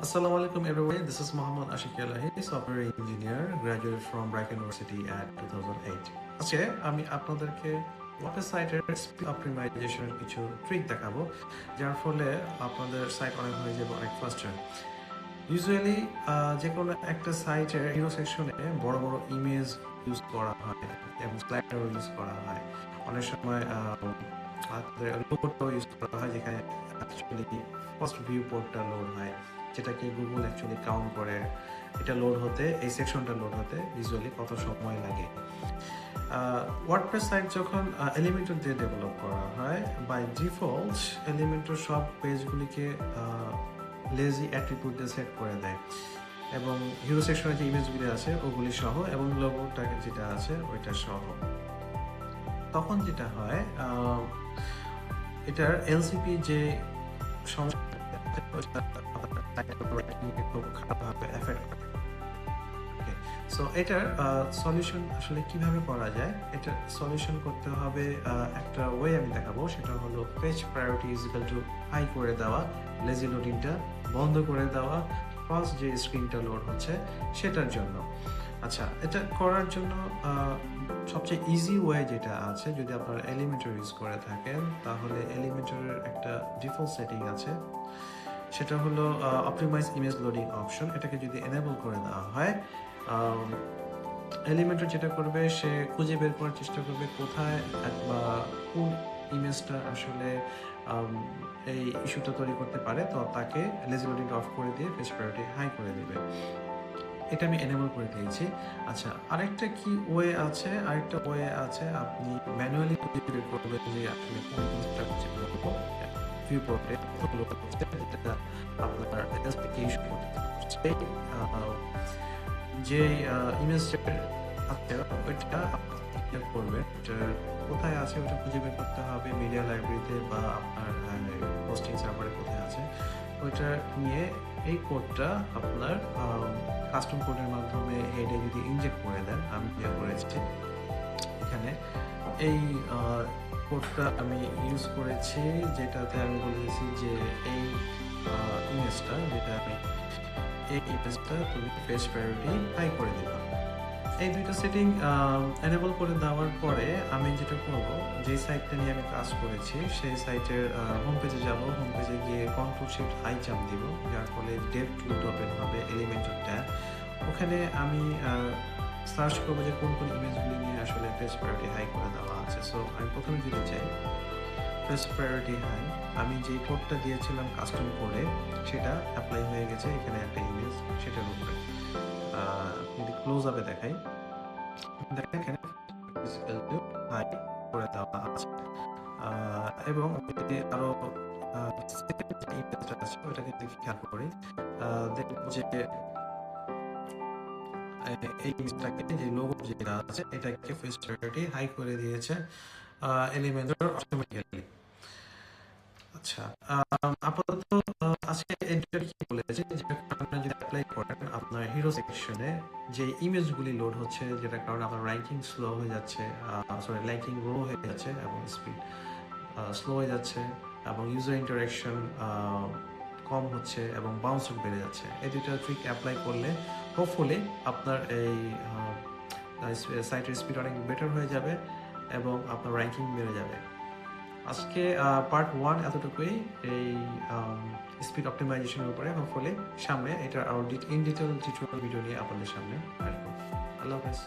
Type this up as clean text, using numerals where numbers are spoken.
Assalamu alaikum everybody. This is Muhammad Ashiq Elahi, software engineer, graduated from Bright University at 2008. আজকে আমি আপনাদেরকে ওয়েবসাইটের speed অপটিমাইজেশনের কিছু trick দেখাবো যার ফলে আপনাদের সাইট অনেক হয়ে যাবে অনেক ফাস্টার। ইউজুয়ালি যে কোনো একটা সাইটের হিরো সেকশনে বড় বড় ইমেজ ইউজ করা হয় এবং স্লাইডারও ইউজ করা হয়। অনেক সময় লোডও ইউজ করা হয় যেখানে অ্যাকচুয়ালি ফার্স্ট ভিউ পোর্টটা লোড হয়, যেটাকে গুগল অ্যাকচুয়ালি কাউন্ট করে এটা লোড হতে, এই সেকশনটা লোড হতে ইউজুয়ালি কত সময় লাগে। ওয়ার্ডপ্রেস সাইট যখন এলিমেন্টর দিয়ে ডেভেলপ করা হয়, বাই ডিফল্ট এলিমেন্টর সব পেজগুলিকে লেজি অ্যাট্রিবিউট দিয়ে সেট করে দেয় এবং হিরো সেকশনে যে ইমেজগুলি আছে ওগুলি সহ এবং লোগোটা যেটা আছে ওইটা সহ। তখন যেটা হয়, এটার এলসিপি যে সো এটার সলিউশন আসলে কিভাবে করা যায়, এটার সলিউশন করতে হবে একটা ওয়ে আমি দেখাবো, সেটা হলো page priority is equal to high করে দেওয়া, লেজি লোডিংটা বন্ধ করে দেওয়া, ফার্স্ট যে স্ক্রিনটা লোড হচ্ছে সেটার জন্য। আচ্ছা, এটা করার জন্য সবচেয়ে ইজি ওয়ে যেটা আছে, যদি আপনারা এলিমেন্টর ইউজ করে থাকেন তাহলে এলিমেন্টরের একটা ডিফল্ট সেটিং আছে, সেটা হলো অপটিমাইজ ইমেজ লোডিং অপশন। এটাকে যদি এনেবল করে দেওয়া হয়, এলিমেন্টর যেটা করবে সে খুঁজে বের করার চেষ্টা করবে কোথায় বা কোন ইমেজটা আসলে এই ইস্যুটা তৈরি করতে পারে, তো তাকে লেজি লোডিং অফ করে দিয়ে পেজ প্রায়োরিটি হাই করে দেবে। এটা আমি এনেবল করে দিয়েছি। আচ্ছা, আরেকটা ওয়ে আছে, আপনি ম্যানুয়ালি খুঁজে বের করবেন যে আসলে কোন জিনিসটা খুঁজে বের করবো ভিউ পোর্টে কতগুলো হচ্ছে, যেটা আপনার স্পেসিফিকেশন করতে যে ইমেজটা আছে ওইটা আপনি করবেন, কোথায় আছে ওটা খুঁজে বের করতে হবে, মিডিয়া লাইব্রেরিতে বা আপনার হোস্টিং সার্ভারে কোথায় আছে ওইটা নিয়ে এই কোডটা আপনার কাস্টম কোডের মাধ্যমে হেডে যদি ইনজেক্ট করে দেন, আমি যেটা করেছি এখানে এই কোডটা আমি ইউজ করেছি, যেটাতে আমি বলেছি যে এই ইমেজটা তুমি পেজ প্রায়োরিটি হাই করে দিবা। এই দুইটা সেটিং এনেবল করে দেওয়ার পরে আমি যেটা করব, যে সাইটটা নিয়ে আমি কাজ করেছি সেই সাইটের হোম পেজে যাব, হোম পেজে গিয়ে কন্ট্রোল শিফট আই চাপ দিব, যার ফলে ডেভ টুলটা ওপেন হবে, এলিমেন্টর ট্যাব। ওখানে আমি সার্চ করবো যে কোন কোন ইমেজগুলি নিয়ে আসলে পেজ প্রায়োরিটি হাই করে দেওয়া আছে। সো আমি প্রথমে যদি চাই পেজ প্রায়োরিটি হাই, আমি যে কোডটা দিয়েছিলাম কাস্টম কোডে সেটা অ্যাপ্লাই হয়ে গেছে এখানে একটা ইমেজ, সেটার উপরে যদি ক্লোজ আপে দেখাই, দেখেন এখানে হাই করে দেওয়া আছে এবং আরো ইমেজটা আছে ওইটাকে দেখি খেয়াল করি, দেখব যে এই ইমেজটাকে যে লোগো যেটা আছে এটাকে পেজ প্রায়োরিটি হাই করে দিয়েছে এলিমেন্টর অটোমেটিক্যালি। আচ্ছা, আপাতত আজকে এডিটর কি বলেছে যে আপনারা যদি অ্যাপ্লাই করেন আপনার হিরো সেকশনে যে ইমেজগুলি লোড হচ্ছে, যেটার কারণে আপনার র্যাঙ্কিং স্লো হয়ে যাচ্ছে, র্যাঙ্কিং লো হয়ে যাচ্ছে এবং স্পিড স্লো হয়ে যাচ্ছে এবং ইউজার ইন্টারাকশন কম হচ্ছে এবং বাউন্স রেট বেড়ে যাচ্ছে। এই দুইটা ট্রিক অ্যাপ্লাই করলে হোপফুলি আপনার এই সাইটের স্পিড অনেক বেটার হয়ে যাবে এবং আপনার র্যাঙ্কিং বেড়ে যাবে। আজকে পার্ট 1 এতটুকুই এই স্পিড অপটিমাইজেশনের উপরে। হোপফুলি সামনে এটা আরো ইন ডিটেল টিউটোরিয়াল ভিডিও নিয়ে আপনাদের সামনে আসবো। আল্লাহ হাফেজ।